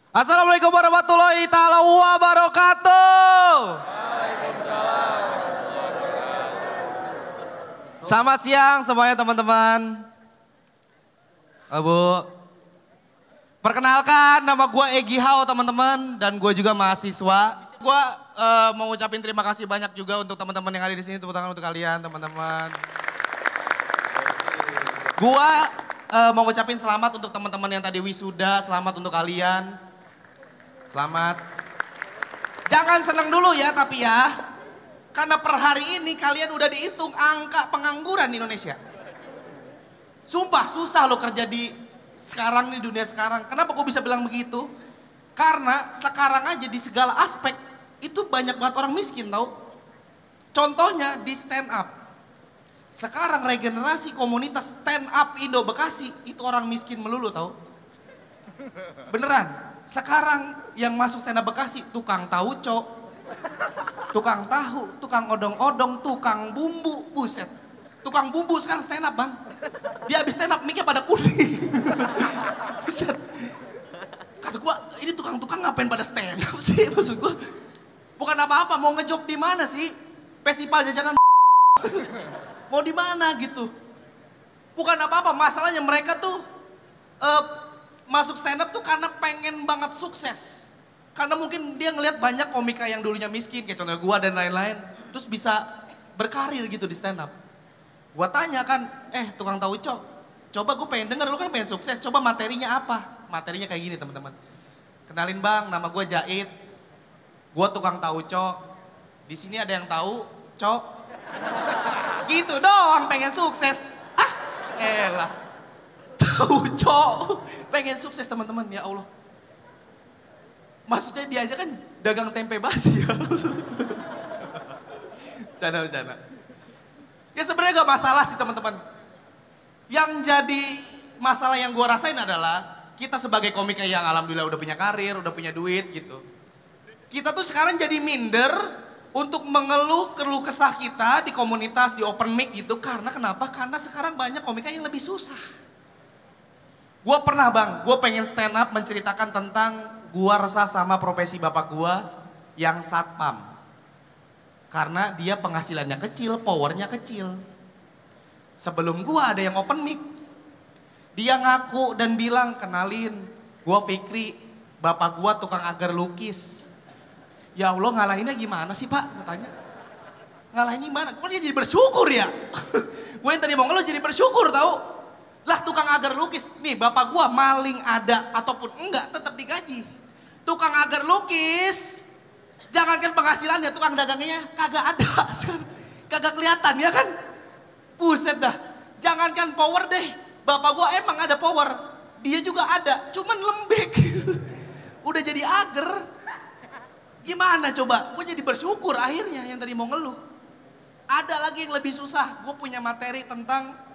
Assalamualaikum warahmatullahi taala wabarakatuh. Selamat siang semuanya teman-teman. Bu, perkenalkan nama gue Egi Hao teman-teman, dan gue juga mahasiswa. Gue mau ngucapin terima kasih banyak juga untuk teman-teman yang ada di sini. Tepuk tangan untuk kalian teman-teman. Gue mau ngucapin selamat untuk teman-teman yang tadi wisuda. Selamat untuk kalian. Selamat. Jangan senang dulu ya tapi ya. Karena per hari ini kalian udah dihitung angka pengangguran di Indonesia. Sumpah susah lo kerja di sekarang nih, dunia sekarang. Kenapa gue bisa bilang begitu? Karena sekarang aja di segala aspek itu banyak banget orang miskin tau. Contohnya di stand up. Sekarang regenerasi komunitas stand up Indo Bekasi itu orang miskin melulu tau. Beneran. Sekarang yang masuk stand up Bekasi tukang tauco, tukang tahu, tukang odong-odong, tukang bumbu, buset. Tukang bumbu sekarang stand up bang. Dia habis stand up mic-nya pada kuning. Buset. Kata gua ini tukang-tukang ngapain pada stand up sih, maksud gua. Bukan apa-apa, mau ngejob di mana sih? Festival jajanan mau di mana gitu. Bukan apa-apa, masalahnya mereka tuh masuk stand up tuh karena pengen banget sukses. Karena mungkin dia ngelihat banyak komika yang dulunya miskin, kayak contohnya gua dan lain-lain. Terus bisa berkarir gitu di stand up. Gua tanya kan, tukang tauco, coba gue pengen denger, lu kan pengen sukses, coba materinya apa? Materinya kayak gini teman-teman. Kenalin bang, nama gue Jait. Gua tukang tauco. Di sini ada yang tahu, cok. Gitu doang pengen sukses. Ah, elah. Tauco, pengen sukses teman-teman, ya Allah. Maksudnya dia aja kan dagang tempe basi ya. Canda. Ya sebenarnya gak masalah sih teman-teman. Yang jadi masalah yang gue rasain adalah kita sebagai komika yang alhamdulillah udah punya karir, udah punya duit gitu. Kita tuh sekarang jadi minder untuk mengeluh keluh kesah kita di komunitas, di open mic gitu. Karena kenapa? Karena sekarang banyak komika yang lebih susah. Gue pernah bang, gue pengen stand up menceritakan tentang gue resah sama profesi bapak gue yang satpam. Karena dia penghasilannya kecil, powernya kecil. Sebelum gue ada yang open mic. Dia ngaku dan bilang, kenalin, gue Fikri, bapak gue tukang agar lukis. Ya Allah ngalahinnya gimana sih pak? Gue tanya. Ngalahinnya gimana? Kok dia jadi bersyukur ya? Gue yang tadi mau ngeluh jadi bersyukur tau. Lah tukang agar lukis, nih bapak gua maling ada ataupun enggak tetap digaji. Tukang agar lukis, jangankan penghasilannya, tukang dagangnya kagak ada. Kagak kelihatan ya kan? Buset dah, jangankan power deh. Bapak gua emang ada power, dia juga ada, cuman lembek. Udah jadi agar. Gimana coba? Gue jadi bersyukur akhirnya yang tadi mau ngeluh. Ada lagi yang lebih susah, gue punya materi tentang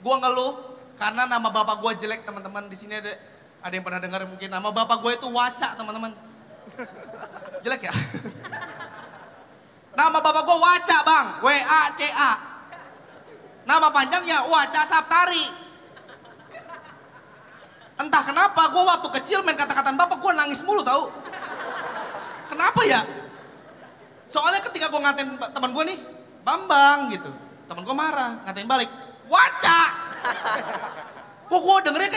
gue ngeluh karena nama bapak gue jelek teman-teman. Di sini ada yang pernah dengar mungkin nama bapak gue itu Waca teman-teman. Jelek ya? Nama bapak gue Waca bang, W-A-C-A. Nama panjangnya Waca Saptari. Entah kenapa gue waktu kecil main kata-kataan bapak gue nangis mulu tau. Kenapa ya? Soalnya ketika gue ngatain teman gue nih, Bambang gitu. Temen gue marah, ngatain balik, Waca. Kok gue dengernya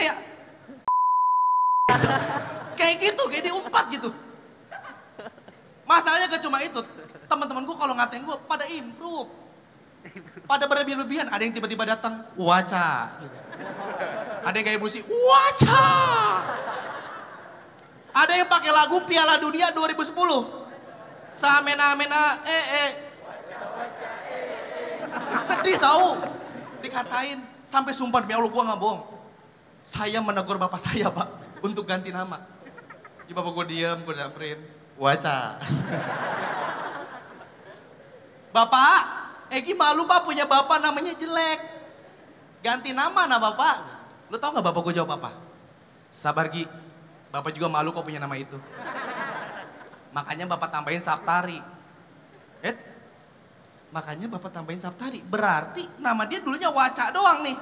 kayak gitu, kayak diumpat gitu. Masalahnya gak cuma itu, teman-teman gue kalau ngatain gue pada improve. Pada berlebihan, ada yang tiba-tiba datang, Waca. Gitu. Ada yang kayak musik, Waca. Ada yang pakai lagu Piala Dunia 2010. Samena-mena, sedih tahu, dikatain sampai sumpah demi Allah gue nggak bohong. Saya menegur bapak saya pak untuk ganti nama. Jadi bapak gue diem, gue damperin, Waca. Bapak, Egi malu pak punya bapak namanya jelek. Ganti nama bapak. Lu tau nggak bapak gue jawab apa? Sabar Gi, bapak juga malu kok punya nama itu. Makanya bapak tambahin Saptari. Makanya bapak tambahin Saptari. Berarti nama dia dulunya Waca doang nih.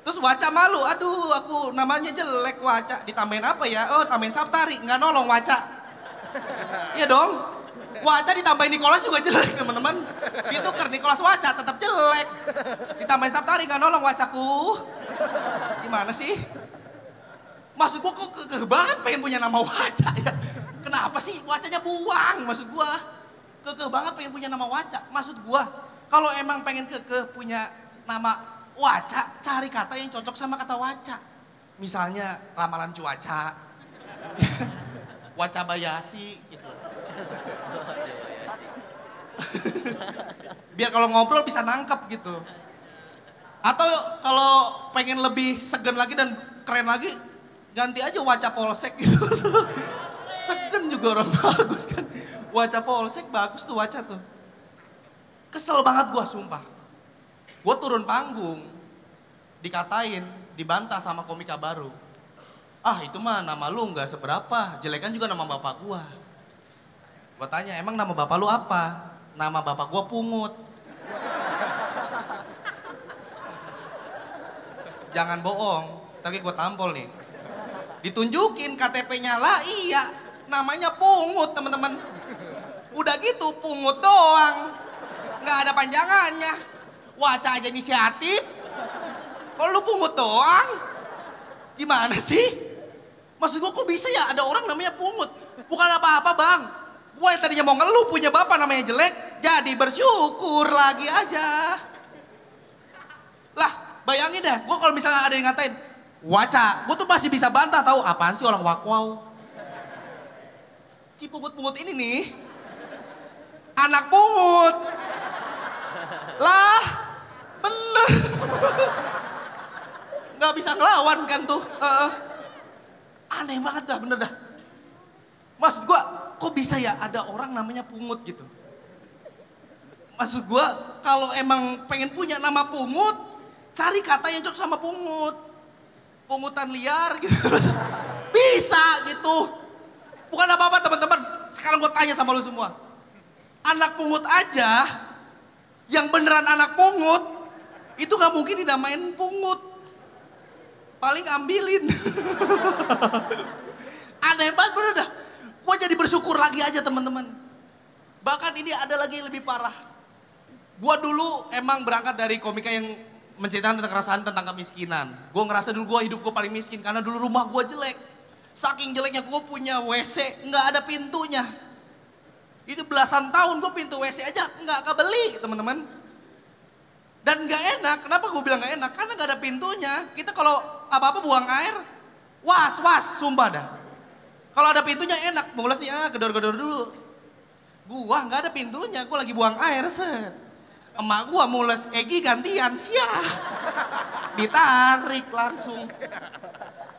Terus Terus Waca malu, aduh aku namanya jelek Waca. Ditambahin apa ya? Oh tambahin Saptari, nggak nolong Waca. Iya dong. Waca ditambahin Nicholas juga jelek teman-teman. Ditukar Nicholas Waca tetap jelek. Ditambahin Saptari nggak nolong Wacaku. Gimana sih? Maksud gua kok kekeh banget pengen punya nama Waca ya. Kenapa sih Wacanya buang maksud gua. Kekeh banget pengen punya nama Waca. Maksud gua kalau emang pengen kekeh punya nama Waca, cari kata yang cocok sama kata Waca. Misalnya ramalan cuaca. Waca Bayasi gitu. Biar kalau ngobrol bisa nangkep gitu. Atau kalau pengen lebih segen lagi dan keren lagi, ganti aja Waca Polsek gitu. Segen juga orang bagus kan. Waca Polsek bagus tuh Waca tuh. Kesel banget gua sumpah. Gua turun panggung, dikatain, dibantah sama komika baru. Ah itu mah nama lu nggak seberapa, jelekan juga nama bapak gua. Gua tanya, emang nama bapak lu apa? Nama bapak gua Pungut. Jangan bohong, tadi gua tampol nih. Ditunjukin KTP-nya lah, iya, namanya Pungut teman-teman. Udah gitu Pungut doang, nggak ada panjangannya. Waca aja inisiatif, kalau lu Pungut doang, gimana sih? Maksud gua kok bisa ya ada orang namanya Pungut? Bukan apa-apa bang, gua yang tadinya mau ngeluh punya bapak namanya jelek, jadi bersyukur lagi aja. Lah bayangin deh, gua kalau misalnya ada yang ngatain Waca, gua tuh masih bisa bantah tahu apaan sih orang wakwau. Si Pungut-Pungut ini nih, anak pungut. Lah, bener. Gak bisa ngelawan kan tuh. Aneh banget dah, bener dah. Maksud gua, kok bisa ya ada orang namanya Pungut gitu. Maksud gua, kalau emang pengen punya nama Pungut, cari kata yang cocok sama Pungut. Pungutan liar gitu. Bisa gitu. Bukan apa-apa teman-teman. Sekarang gua tanya sama lu semua. Anak pungut aja, yang beneran anak pungut, itu gak mungkin dinamain pungut. Paling ambilin. Aneh banget bener dah. Gue jadi bersyukur lagi aja teman-teman. Bahkan ini ada lagi yang lebih parah. Gue dulu emang berangkat dari komika yang menceritakan tentang keresahan tentang kemiskinan. Gue ngerasa dulu gue hidup gue paling miskin karena dulu rumah gue jelek. Saking jeleknya gue punya WC nggak ada pintunya. Itu belasan tahun gue pintu WC aja nggak kebeli teman-teman. Dan nggak enak, kenapa gue bilang nggak enak? Karena nggak ada pintunya. Kita kalau apa-apa buang air, was sumpah dah. Kalau ada pintunya enak, mules nih gedor-gedor dulu. Gua nggak ada pintunya, gua lagi buang air set. Emak gua mules, Egi gantian, siap. Ditarik langsung.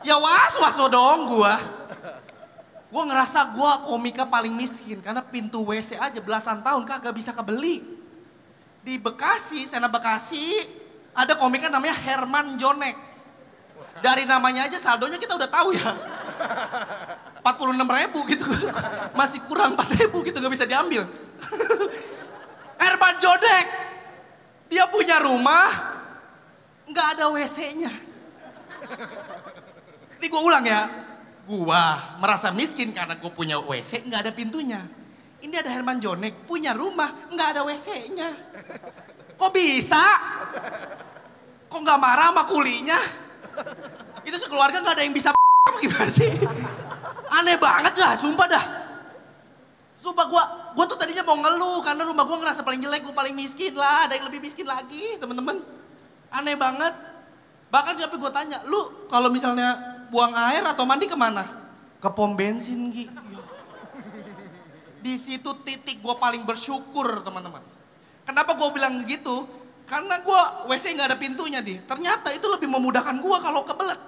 Ya was dong gua. Gua ngerasa gua komika paling miskin karena pintu WC aja belasan tahun kagak bisa kebeli. Di Bekasi, stand up Bekasi, ada komika namanya Herman Jonek. Dari namanya aja saldonya kita udah tahu ya. 46.000 gitu. Masih kurang 4.000 gitu gak bisa diambil. Herman Jonek. Dia punya rumah, nggak ada WC-nya. Ini gue ulang ya. Gua merasa miskin karena gue punya WC, nggak ada pintunya. Ini ada Herman Jonek, punya rumah, nggak ada WC-nya. Kok bisa? Kok nggak marah sama kulinya? Itu sekeluarga nggak ada yang bisa gimana sih? Aneh banget dah, sumpah dah. Sumpah gua tuh tadinya mau ngeluh karena rumah gua ngerasa paling jelek, gua paling miskin lah, ada yang lebih miskin lagi, temen-temen. Aneh banget. Bahkan tapi gua tanya, lu kalau misalnya buang air atau mandi kemana? Ke pom bensin, Gi. Di situ titik gua paling bersyukur, teman-teman. Kenapa gua bilang gitu? Karena gua WC nggak ada pintunya, di. Ternyata itu lebih memudahkan gua kalau kebelet.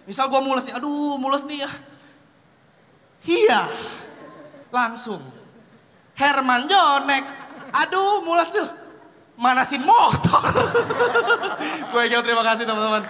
Misal gua mules nih, aduh mules nih ya. Iya, langsung. Herman Jonek, aduh mules tuh, manasin motor. Gue terima kasih teman-teman.